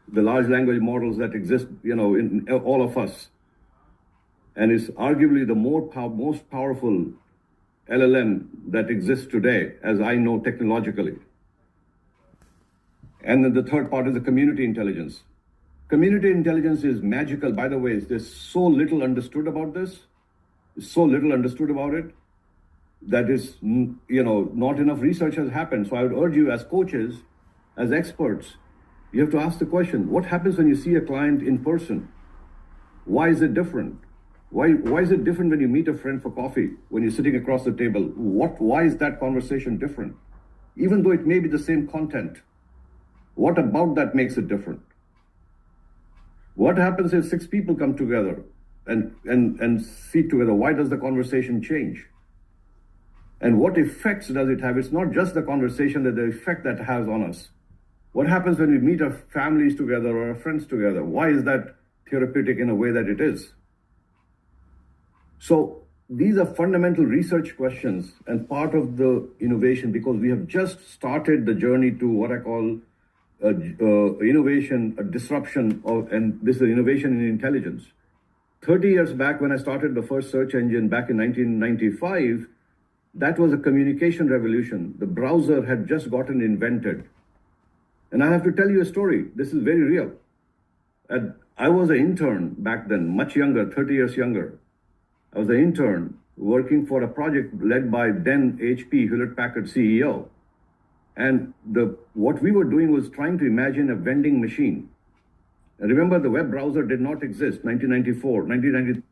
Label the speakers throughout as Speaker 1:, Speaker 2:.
Speaker 1: the large language models that exist, in all of us. And it's arguably the most powerful LLM that exists today, as I know technologically. And then the third part is the community intelligence. Community intelligence is magical. By the way, there's so little understood about this. There's so little understood about it that is, not enough research has happened. So I would urge you as coaches, as experts, you have to ask the question, what happens when you see a client in person? Why is it different? Why is it different when you meet a friend for coffee, when you're sitting across the table? Why is that conversation different? Even though it may be the same content, what about that makes it different? What happens if 6 people come together and sit together? Why does the conversation change? And what effects does it have? It's not just the conversation, that the effect that has on us. What happens when we meet our families together or our friends together? Why is that therapeutic in a way that it is? So these are fundamental research questions and part of the innovation, because we have just started the journey to what I call innovation, a disruption, and this is innovation in intelligence. 30 years back, when I started the first search engine back in 1995, that was a communication revolution. The browser had just gotten invented. And I have to tell you a story. This is very real. I was an intern back then, much younger, 30 years younger. I was an intern working for a project led by then HP, Hewlett-Packard CEO. And what we were doing was trying to imagine a vending machine. And remember, the web browser did not exist, 1994, 1992,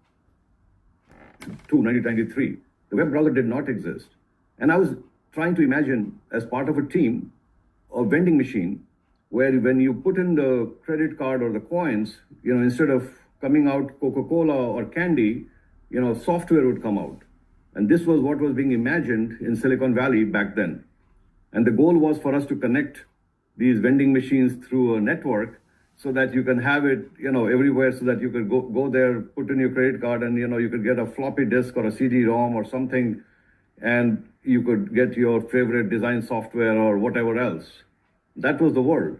Speaker 1: 1993. The web browser did not exist. And I was trying to imagine, as part of a team, a vending machine where when you put in the credit card or the coins, instead of coming out Coca-Cola or candy, software would come out. And this was what was being imagined in Silicon Valley back then. And the goal was for us to connect these vending machines through a network so that you can have it, everywhere, so that you could go there, put in your credit card, and, you could get a floppy disk or a CD-ROM or something, and you could get your favorite design software or whatever else. That was the world.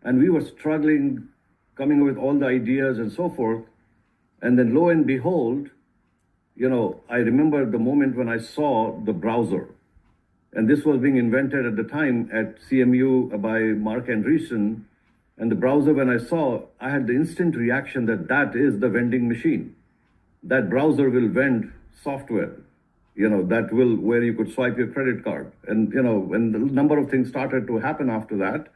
Speaker 1: And we were struggling, coming up with all the ideas and so forth. And then lo and behold, I remember the moment when I saw the browser. And this was being invented at the time at CMU by Mark Andreessen. And the browser, when I saw, I had the instant reaction that is the vending machine. That browser will vend software, where you could swipe your credit card. And, when the number of things started to happen after that,